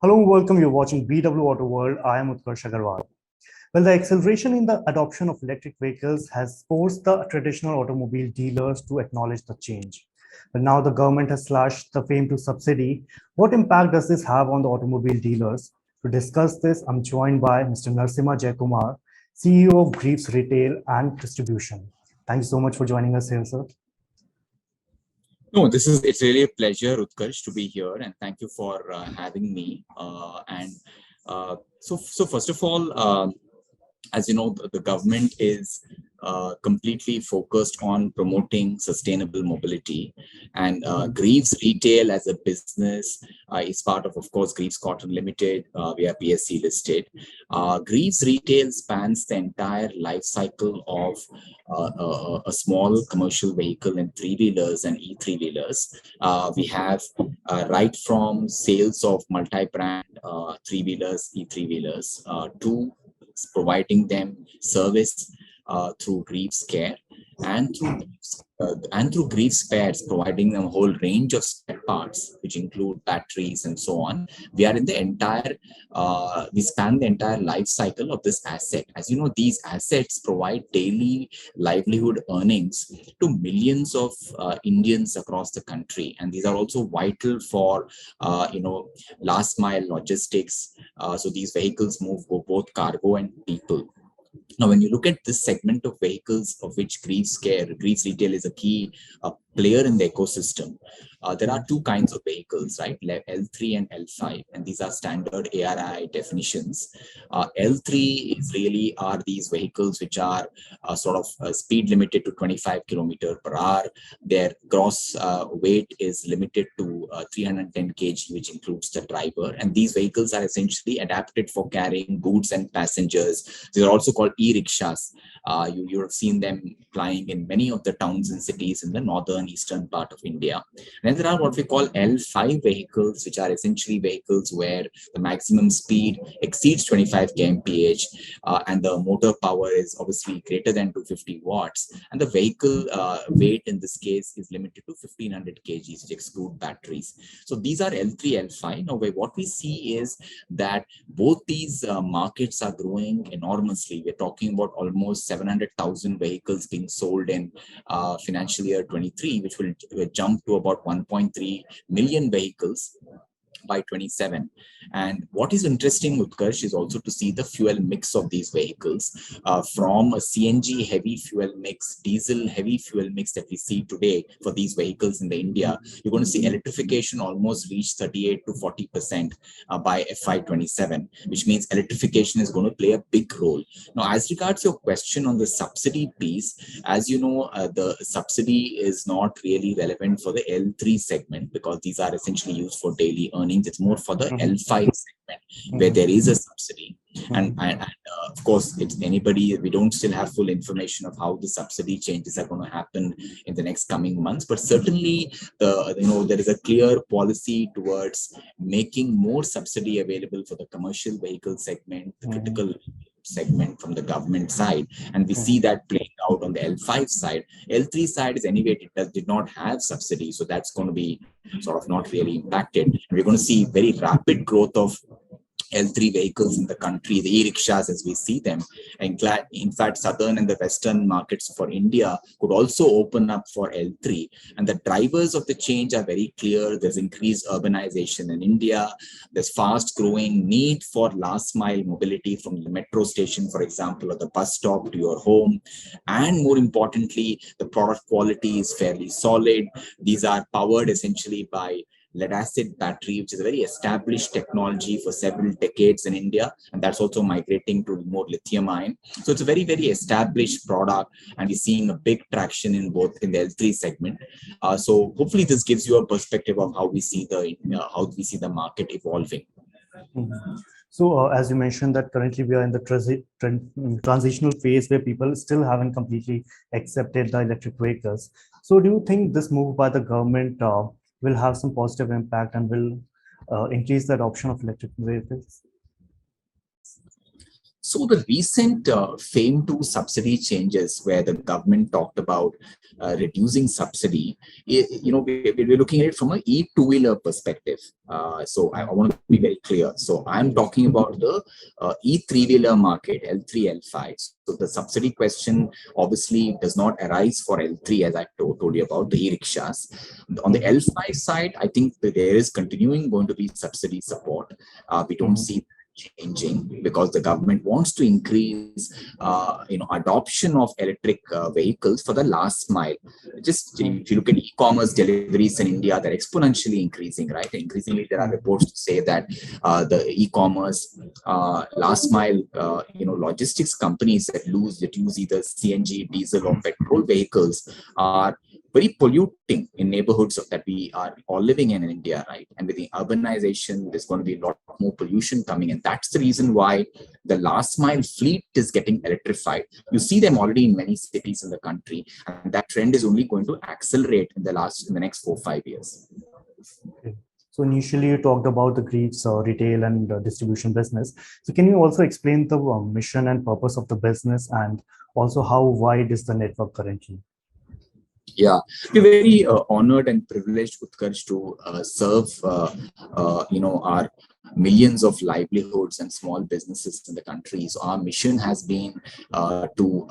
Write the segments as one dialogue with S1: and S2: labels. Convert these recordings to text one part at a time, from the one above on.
S1: Hello and welcome. You're watching BW Auto World. I am Utkarsh Agarwal. Well, the acceleration in the adoption of electric vehicles has forced the traditional automobile dealers to acknowledge the change. But now the government has slashed the FAME to subsidy. What impact does this have on the automobile dealers? To discuss this, I'm joined by Mr. Narasimha Jayakumar, CEO of Greaves Retail and Distribution. Thank you so much for joining us here, sir.
S2: No, it's really a pleasure, Utkarsh, to be here, and thank you for having me. So first of all, as you know, the government is completely focused on promoting sustainable mobility, and Greaves Retail as a business is part of course, Greaves Cotton Limited. We are PSC listed. Greaves Retail spans the entire life cycle of a small commercial vehicle in three-wheelers and e-three-wheelers. We have right from sales of multi-brand three-wheelers, e-three-wheelers, to providing them service through Greaves Care, and through Greaves Spares, providing them a whole range of spare parts, which include batteries and so on. We span the entire life cycle of this asset. As you know, these assets provide daily livelihood earnings to millions of Indians across the country, and these are also vital for last mile logistics. So these vehicles move both cargo and people. Now, when you look at this segment of vehicles of which Greaves Retail is a key player in the ecosystem, there are two kinds of vehicles, right? L3 and L5, and these are standard ARI definitions. L3 are these vehicles which are speed limited to 25 kilometers per hour. Their gross weight is limited to 310 kg, which includes the driver. And these vehicles are essentially adapted for carrying goods and passengers. These are also called e-rickshaws. You have seen them plying in many of the towns and cities in the northern eastern part of India. And there are what we call L5 vehicles, which are essentially vehicles where the maximum speed exceeds 25 kmph, and the motor power is obviously greater than 250 watts. And the vehicle weight in this case is limited to 1500 kgs, which exclude batteries. So these are L3, L5. Now, what we see is that both these markets are growing enormously. We're talking about almost 700,000 vehicles being sold in financial year 23, which will jump to about 1.3 million vehicles by 27. And what is interesting, Utkarsh, is also to see the fuel mix of these vehicles, from a CNG heavy fuel mix, diesel heavy fuel mix that we see today for these vehicles in India. You're going to see electrification almost reach 38 to 40% by FY27, which means electrification is going to play a big role. Now, as regards your question on the subsidy piece, as you know, the subsidy is not really relevant for the L3 segment because these are essentially used for daily earnings. It's more for the L5 segment where there is a subsidy. And of course, it's anybody, we don't still have full information of how the subsidy changes are going to happen in the next coming months. But certainly, there is a clear policy towards making more subsidy available for the commercial vehicle segment, the critical segment from the government side, and we see that playing out on the L5 side. L3 side is anyway, it did not have subsidy, so that's going to be sort of not really impacted. And we're going to see very rapid growth of L3 vehicles in the country, the e-rickshaws as we see them. And in fact, southern and the western markets for India could also open up for L3. And the drivers of the change are very clear. There's increased urbanization in India. There's fast growing need for last mile mobility from the metro station, for example, or the bus stop to your home. And more importantly, the product quality is fairly solid. These are powered essentially by lead-acid battery, which is a very established technology for several decades in India, and that's also migrating to more lithium-ion. So it's a very, very established product, and we're seeing a big traction in the L3 segment. So hopefully, this gives you a perspective of how we see the market evolving.
S1: So, as you mentioned, that currently we are in the transitional phase where people still haven't completely accepted the electric vehicles. So, do you think this move by the government will have some positive impact and will increase the adoption of electric vehicles?
S2: So the recent FAME 2 subsidy changes, where the government talked about reducing subsidy, we're looking at it from a e-two-wheeler perspective. So I want to be very clear. So I'm talking about the e-three-wheeler market, L3, L5. So the subsidy question obviously does not arise for L3, as I told you about the e-rickshaws. On the L5 side, I think that there is continuing going to be subsidy support. We don't see changing because the government wants to increase adoption of electric vehicles for the last mile. Just if you look at e-commerce deliveries in India, they're exponentially increasing, right? Increasingly there are reports to say that the e-commerce last mile logistics companies that use either CNG, diesel or petrol vehicles are very polluting in neighborhoods that we are all living in India, right? And with the urbanization, there's going to be a lot more pollution coming in. That's the reason why the last mile fleet is getting electrified. You see them already in many cities in the country, and that trend is only going to accelerate in the next 4-5 years.
S1: Okay. So initially you talked about the Greaves retail and distribution business. So can you also explain the mission and purpose of the business, and also how wide is the network currently?
S2: Yeah, we're very honored and privileged, Utkarsh, to serve our millions of livelihoods and small businesses in the country. So our mission has been to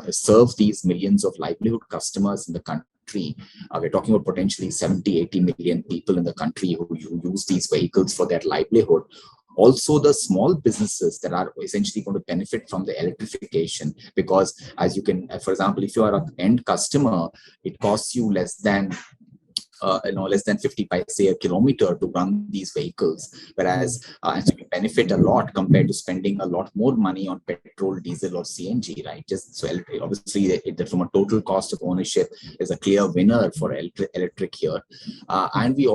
S2: serve these millions of livelihood customers in the country. We're talking about potentially 70-80 million people in the country who use these vehicles for their livelihood. Also the small businesses that are essentially going to benefit from the electrification, because as you can, for example, if you are an end customer, it costs you less than 50 paise a kilometer to run these vehicles, whereas so you benefit a lot compared to spending a lot more money on petrol, diesel or CNG, right? Just so obviously from a total cost of ownership is a clear winner for electric here, and we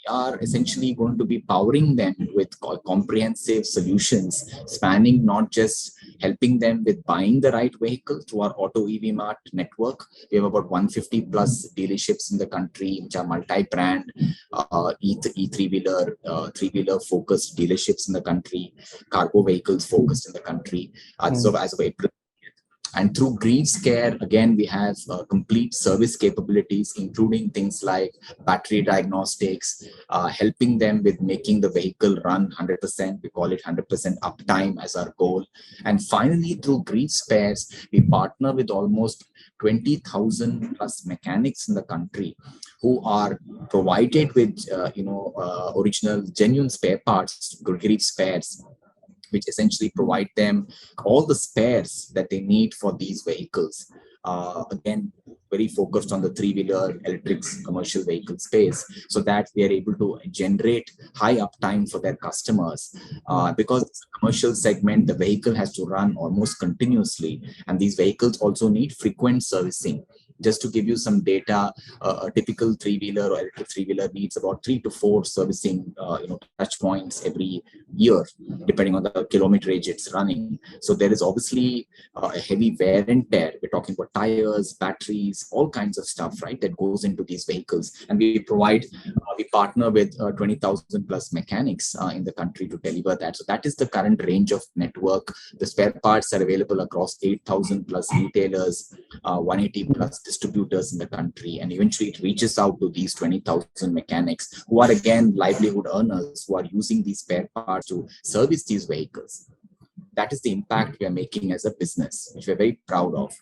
S2: are essentially going to be powering them with comprehensive solutions spanning not just helping them with buying the right vehicle through our Auto EV Mart network. We have about 150 plus dealerships in the country, which are multi-brand three-wheeler focused dealerships in the country, cargo vehicles focused in the country. So as of April. And through Greaves Care, again, we have complete service capabilities, including things like battery diagnostics, helping them with making the vehicle run 100%. We call it 100% uptime as our goal. And finally, through Greaves Spares, we partner with almost 20,000 plus mechanics in the country who are provided with, original genuine spare parts, Greaves Spares, which essentially provide them all the spares that they need for these vehicles. Again, very focused on the three-wheeler electric commercial vehicle space, so that we are able to generate high uptime for their customers. Because it's a commercial segment, the vehicle has to run almost continuously, and these vehicles also need frequent servicing. Just to give you some data, a typical three-wheeler or electric three-wheeler needs about 3 to 4 servicing touch points every year, depending on the kilometerage it's running. So there is obviously a heavy wear and tear. We're talking about tires, batteries, all kinds of stuff, right, that goes into these vehicles. And we partner with 20,000 plus mechanics in the country to deliver that. So that is the current range of network. The spare parts are available across 8,000 plus retailers, 180 plus distributors in the country, and eventually it reaches out to these 20,000 mechanics who are again livelihood earners who are using these spare parts to service these vehicles. That is the impact we are making as a business, which we're very proud of.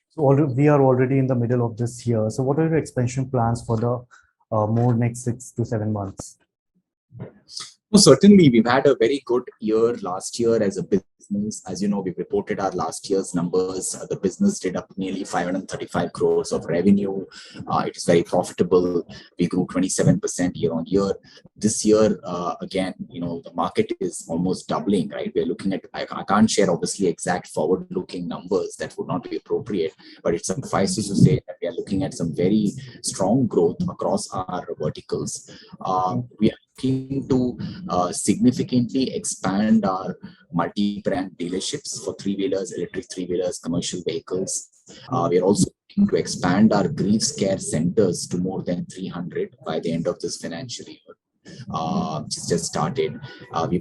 S1: So we are already in the middle of this year. So what are your expansion plans for the more next 6 to 7 months?
S2: Well, certainly, we've had a very good year last year as a business. As you know, we've reported our last year's numbers. The business did up nearly 535 crores of revenue. It is very profitable. We grew 27% year on year. This year, again, the market is almost doubling, right? We're looking at, I can't share obviously exact forward-looking numbers, that would not be appropriate, but it suffices to say that we are looking at some very strong growth across our verticals. We are looking to significantly expand our multi-brand dealerships for three-wheelers, electric three-wheelers, commercial vehicles. We are also looking to expand our Greaves Care centers to more than 300 by the end of this financial year. which has just started.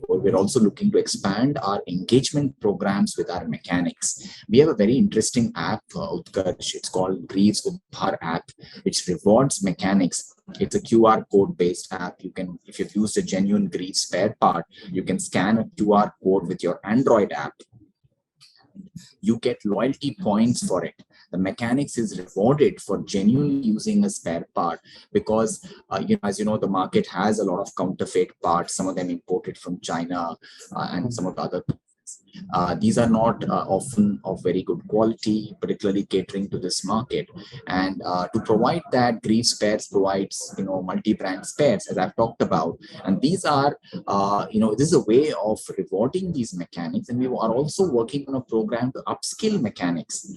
S2: We're also looking to expand our engagement programs with our mechanics. We have a very interesting app, Utkarsh. It's called Greaves Upar app, which rewards mechanics. It's a QR code based app. You can, if you've used a genuine Greaves spare part, you can scan a QR code with your Android app. You get loyalty points for it. The mechanics is rewarded for genuinely using a spare part, because as you know, the market has a lot of counterfeit parts, some of them imported from China, and some of the other. These are not often of very good quality, particularly catering to this market. And to provide that, Grief Spares provides, multi-brand spares, as I've talked about. And these are, this is a way of rewarding these mechanics. And we are also working on a program to upskill mechanics.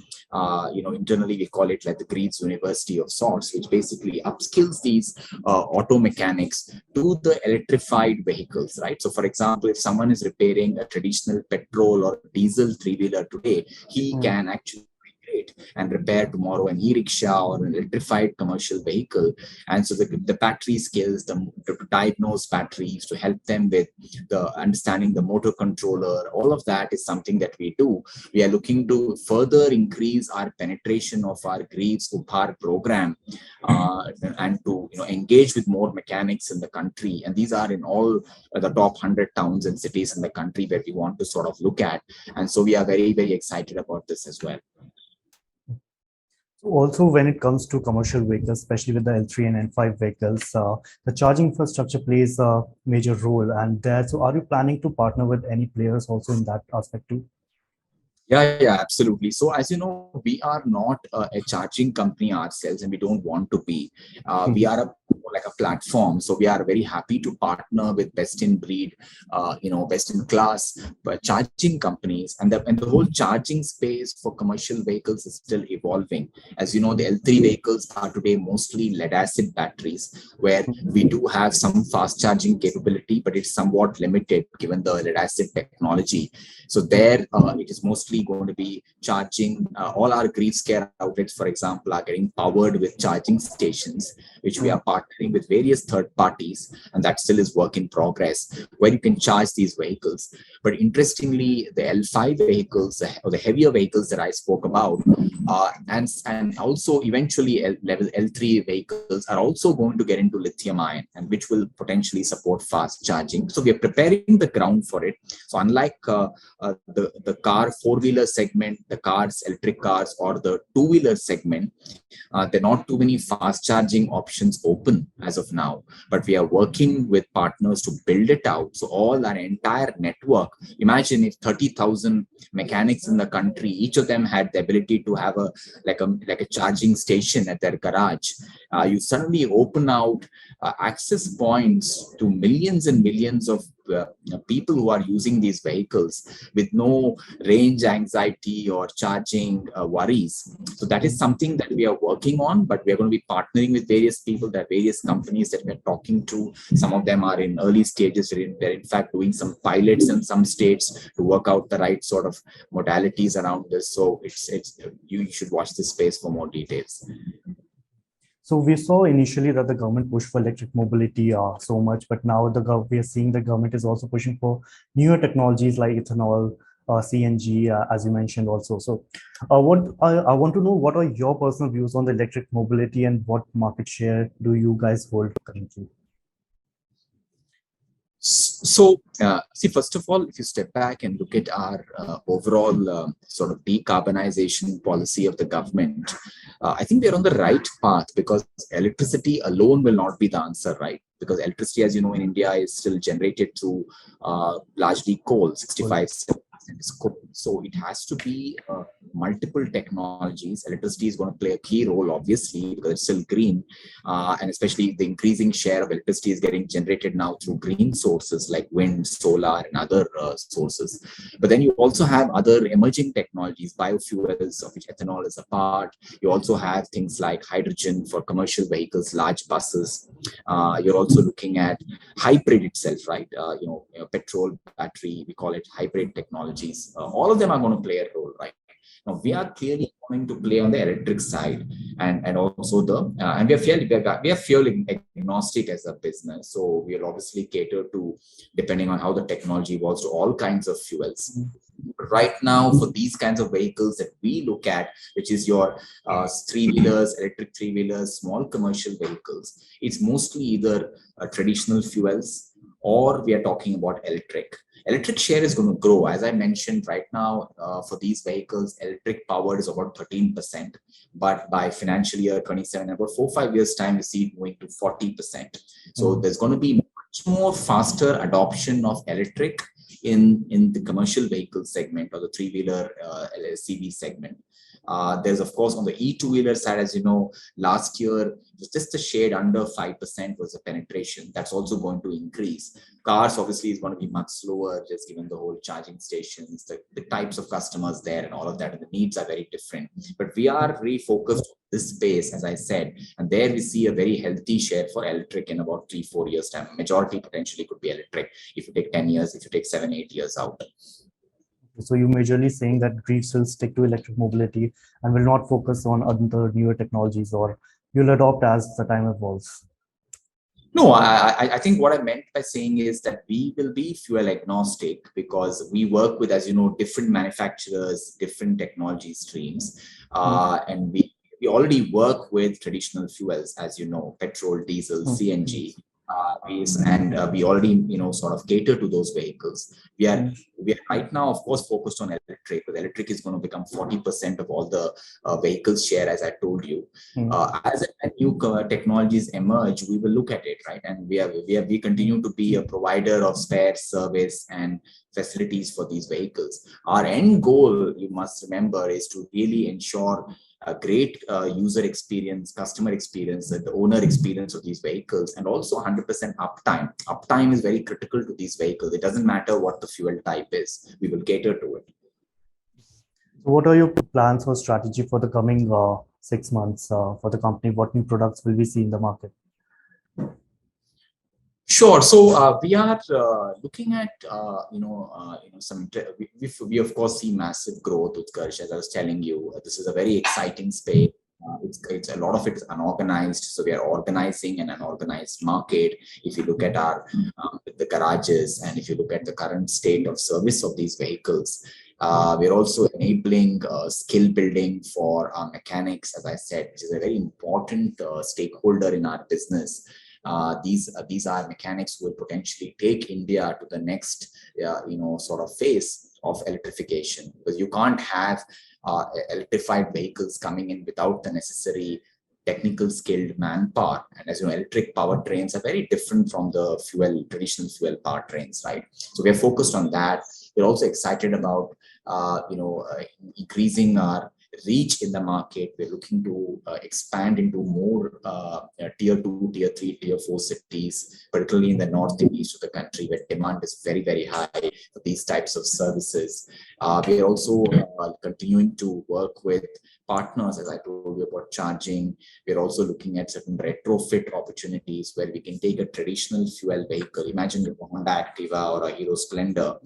S2: Internally we call it like the Greaves University of sorts, which basically upskills these auto mechanics to the electrified vehicles, right? So for example, if someone is repairing a traditional petrol or diesel three-wheeler today, he can actually migrate and repair tomorrow an e-rickshaw or an electrified commercial vehicle. And so the battery skills, to diagnose batteries, to help them with the understanding the motor controller, all of that is something that we do. We are looking to further increase our penetration of our Greaves Upar program, and to engage with more mechanics in the country. And these are in all the top 100 towns and cities in the country where we want to sort of look at. And so we are very, very excited about this as well.
S1: So also, when it comes to commercial vehicles, especially with the L3 and N5 vehicles, the charging infrastructure plays a major role. And so are you planning to partner with any players also in that aspect too?
S2: Yeah, absolutely. So as you know, we are not a charging company ourselves, and we don't want to be. We are like a platform. So we are very happy to partner with best in breed, best in class charging companies. And the whole charging space for commercial vehicles is still evolving. As you know, the L3 vehicles are today mostly lead acid batteries, where we do have some fast charging capability, but it's somewhat limited given the lead acid technology. So there, it is mostly going to be charging. All our Greaves Care outlets, for example, are getting powered with charging stations, which we are partnering with various third parties, and that still is work in progress, where you can charge these vehicles. But interestingly, the L5 vehicles, or the heavier vehicles that I spoke about, and also eventually level L3 vehicles are also going to get into lithium ion, and which will potentially support fast charging. So we are preparing the ground for it. So unlike the car four-wheeler segment, the cars, electric cars, or the two-wheeler segment, there are not too many fast charging options open as of now, but we are working with partners to build it out. So all our entire network, imagine if 30,000 mechanics in the country, each of them had the ability to have a charging station at their garage. You suddenly open out access points to millions and millions of people who are using these vehicles with no range anxiety or charging worries. So that is something that we are working on, but we are going to be partnering with various people. There are various companies that we're talking to. Some of them are in early stages. They're in fact doing some pilots in some states to work out the right sort of modalities around this. So you should watch this space for more details.
S1: So we saw initially that the government pushed for electric mobility so much, but now we are seeing the government is also pushing for newer technologies like ethanol, CNG, as you mentioned also. So I want to know, what are your personal views on the electric mobility and what market share do you guys hold currently?
S2: So, see, first of all, if you step back and look at our overall sort of decarbonization policy of the government, I think we're on the right path, because electricity alone will not be the answer, right? Because electricity, as you know, in India is still generated through largely coal, 65% is coal. So it has to be multiple technologies. Electricity is going to play a key role, obviously, because it's still green. And especially the increasing share of electricity is getting generated now through green sources like wind, solar, and other sources. But then you also have other emerging technologies, biofuels, of which ethanol is a part. You also have things like hydrogen for commercial vehicles, large buses. You're also looking at hybrid itself, right? Petrol, battery, we call it hybrid technologies. All of them are going to play a role, right? Now, we are clearly going to play on the electric side. and also the and we are fuel agnostic as a business, so we'll obviously cater to, depending on how the technology evolves, to all kinds of fuels. But right now, for these kinds of vehicles that we look at, which is your three-wheelers, electric three-wheelers, small commercial vehicles, it's mostly either traditional fuels, or we are talking about electric. Electric share is going to grow. As I mentioned, right now, for these vehicles, electric power is about 13%. But by financial year 27, about 4 5 years' time, we see it moving to 40%. So there's going to be much more faster adoption of electric in the commercial vehicle segment, or the three-wheeler CV segment. There's, of course, on the e-two-wheeler side, as you know, last year it was just a shade under 5% was the penetration. That's also going to increase. Cars obviously is going to be much slower, just given the whole charging stations, the types of customers there, and all of that, and the needs are very different. But we are refocused on this space, as I said, and there we see a very healthy share for electric in about 3 4 years time. Majority potentially could be electric if you take 10 years, if you take 7 8 years out.
S1: So you're majorly saying that Greaves will stick to electric mobility and will not focus on other newer technologies, or you'll adopt as the time evolves.
S2: No, I think what I meant by saying is that we will be fuel agnostic, because we work with, as you know, different manufacturers, different technology streams, and we already work with traditional fuels, as you know, petrol, diesel, CNG. And we already, sort of cater to those vehicles. We are right now, of course, focused on electric, but electric is going to become 40% of all the vehicles share, as I told you. As new technologies emerge, we will look at it, right? And we continue to be a provider of spare service and facilities for these vehicles. Our end goal, you must remember, is to really ensure a great user experience, customer experience, the owner experience of these vehicles, and also 100% uptime. Uptime is very critical to these vehicles. It doesn't matter what the fuel type is, we will cater to it.
S1: So what are your plans or strategy for the coming 6 months for the company? What new products will we see in the market?
S2: Sure. So we are looking at some. We of course see massive growth, Utkarsh. As I was telling you, this is a very exciting space. It's a lot of it is unorganized, so we are organizing an unorganized market. If you look at our the garages, and if you look at the current state of service of these vehicles, we're also enabling skill building for our mechanics, as I said, which is a very important stakeholder in our business. These are mechanics who will potentially take India to the next sort of phase of electrification, because you can't have electrified vehicles coming in without the necessary technical skilled manpower. And as you know, electric powertrains are very different from the traditional fuel powertrains, right? So we're focused on that. We're also excited about increasing our reach in the market. We're looking to expand into more tier 2, tier 3, tier 4 cities, particularly in the north and east of the country, where demand is very, very high for these types of services. We're also continuing to work with partners, as I told you, about charging. We're also looking at certain retrofit opportunities where we can take a traditional fuel vehicle. Imagine a Honda Activa or a Hero Splendor,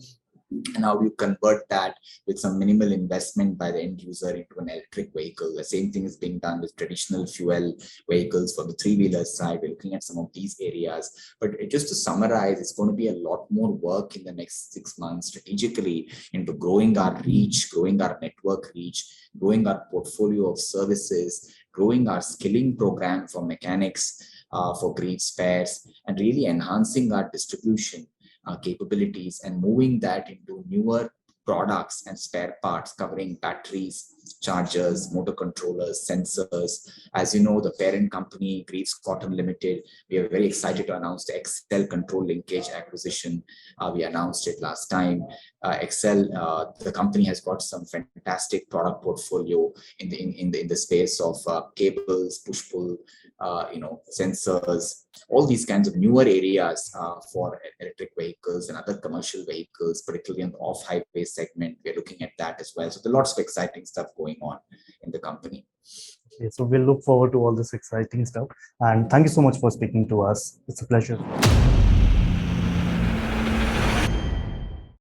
S2: and how you convert that with some minimal investment by the end user into an electric vehicle. The same thing is being done with traditional fuel vehicles for the three-wheeler side. We're looking at some of these areas. But just to summarize, it's going to be a lot more work in the next 6 months strategically into growing our reach, growing our network reach, growing our portfolio of services, growing our skilling program for mechanics, for Greaves spares, and really enhancing our distribution capabilities and moving that into newer products and spare parts covering batteries, chargers, motor controllers, sensors. As you know, the parent company, Greaves Cotton Limited, we are very excited to announce the Excel Control Linkage acquisition. We announced it last time. Excel, the company has got some fantastic product portfolio in the space of cables, push-pull, sensors, all these kinds of newer areas for electric vehicles and other commercial vehicles, particularly on the off-highway segment. We're looking at that as well. So there are lots of exciting stuff going on in the company.
S1: Okay, so we'll look forward to all this exciting stuff. And thank you so much for speaking to us. It's a pleasure.